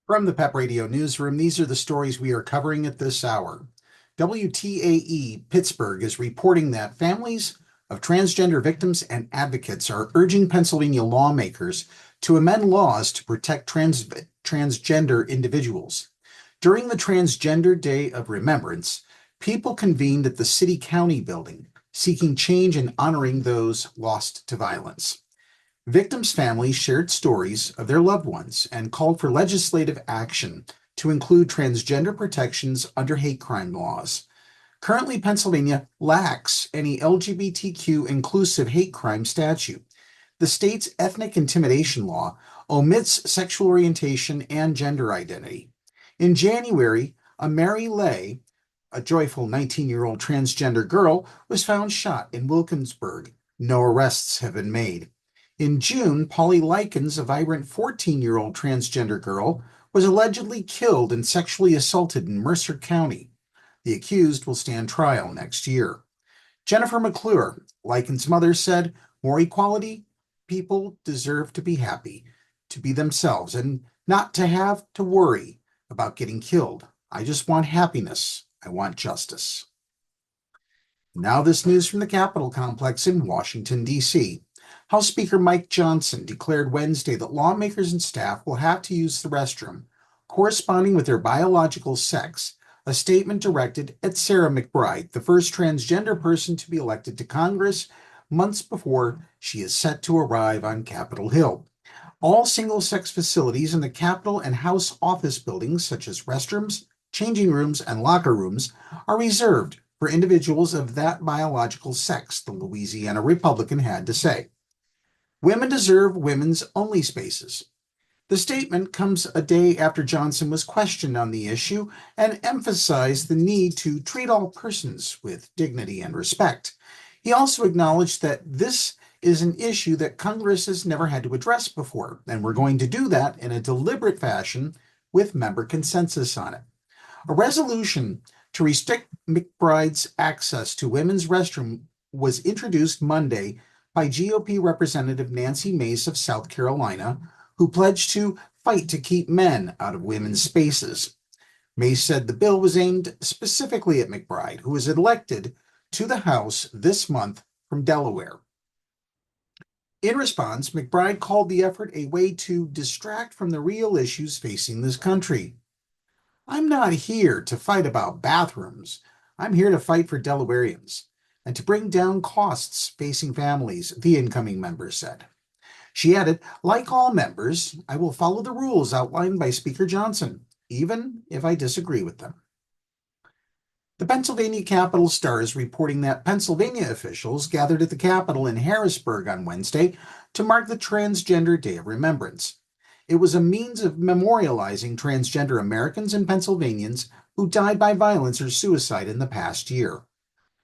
From the Pep Radio Newsroom, these are the stories we are covering at this hour. WTAE Pittsburgh is reporting that families of transgender victims and advocates are urging Pennsylvania lawmakers to amend laws to protect transgender individuals. During the Transgender Day of Remembrance, people convened at the City County building, seeking change and honoring those lost to violence. Victims' families shared stories of their loved ones and called for legislative action to include transgender protections under hate crime laws. Currently, Pennsylvania lacks any LGBTQ inclusive hate crime statute. The state's ethnic intimidation law omits sexual orientation and gender identity. In January, a Mary Lay, a joyful 19-year-old transgender girl, was found shot in Wilkinsburg. No arrests have been made. In June, Polly Likens, a vibrant 14-year-old transgender girl, was allegedly killed and sexually assaulted in Mercer County. The accused will stand trial next year. Jennifer McClure, Likens' mother, said, "More equality, people deserve to be happy, to be themselves, and not to have to worry about getting killed. I just want happiness. I want justice." Now this news from the Capitol complex in Washington, D.C. House Speaker Mike Johnson declared Wednesday that lawmakers and staff will have to use the restroom corresponding with their biological sex, a statement directed at Sarah McBride, the first transgender person to be elected to Congress months before she is set to arrive on Capitol Hill. All single-sex facilities in the Capitol and House office buildings, such as restrooms, changing rooms, and locker rooms, are reserved for individuals of that biological sex, the Louisiana Republican had to say. Women deserve women's only spaces. The statement comes a day after Johnson was questioned on the issue and emphasized the need to treat all persons with dignity and respect. He also acknowledged that this is an issue that Congress has never had to address before, and we're going to do that in a deliberate fashion with member consensus on it. A resolution to restrict McBride's access to women's restroom was introduced Monday by GOP Representative Nancy Mace of South Carolina, who pledged to fight to keep men out of women's spaces. Mace said the bill was aimed specifically at McBride, who was elected to the House this month from Delaware. In response, McBride called the effort a way to distract from the real issues facing this country. "I'm not here to fight about bathrooms. I'm here to fight for Delawareans and to bring down costs facing families," the incoming member said. She added, "Like all members, I will follow the rules outlined by Speaker Johnson, even if I disagree with them." The Pennsylvania Capitol Star is reporting that Pennsylvania officials gathered at the Capitol in Harrisburg on Wednesday to mark the Transgender Day of Remembrance. It was a means of memorializing transgender Americans and Pennsylvanians who died by violence or suicide in the past year.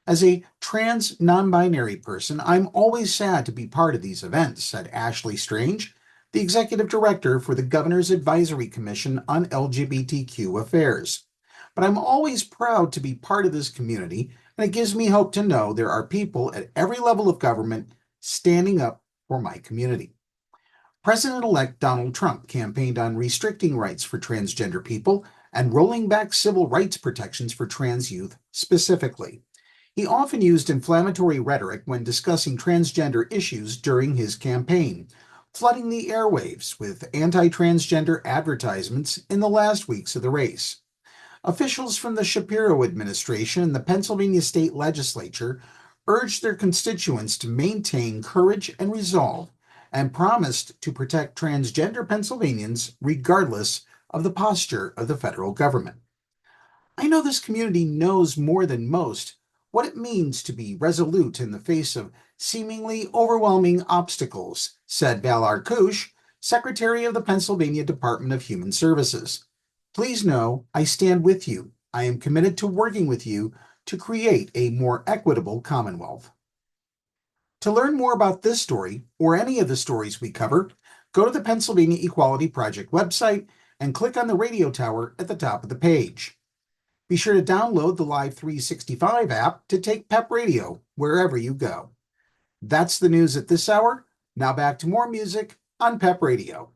"As a trans non-binary person, I'm always sad to be part of these events," said Ashley Strange, the executive director for the Governor's Advisory Commission on LGBTQ Affairs. "But I'm always proud to be part of this community, and it gives me hope to know there are people at every level of government standing up for my community." President-elect Donald Trump campaigned on restricting rights for transgender people and rolling back civil rights protections for trans youth specifically. He often used inflammatory rhetoric when discussing transgender issues during his campaign, flooding the airwaves with anti-transgender advertisements in the last weeks of the race. Officials from the Shapiro administration and the Pennsylvania state legislature urged their constituents to maintain courage and resolve and promised to protect transgender Pennsylvanians regardless of the posture of the federal government. "I know this community knows more than most what it means to be resolute in the face of seemingly overwhelming obstacles," said Val Arkush, Secretary of the Pennsylvania Department of Human Services. "Please know I stand with you. I am committed to working with you to create a more equitable Commonwealth." To learn more about this story or any of the stories we cover, go to the Pennsylvania Equality Project website and click on the radio tower at the top of the page. Be sure to download the Live 365 app to take Pep Radio wherever you go. That's the news at this hour. Now back to more music on Pep Radio.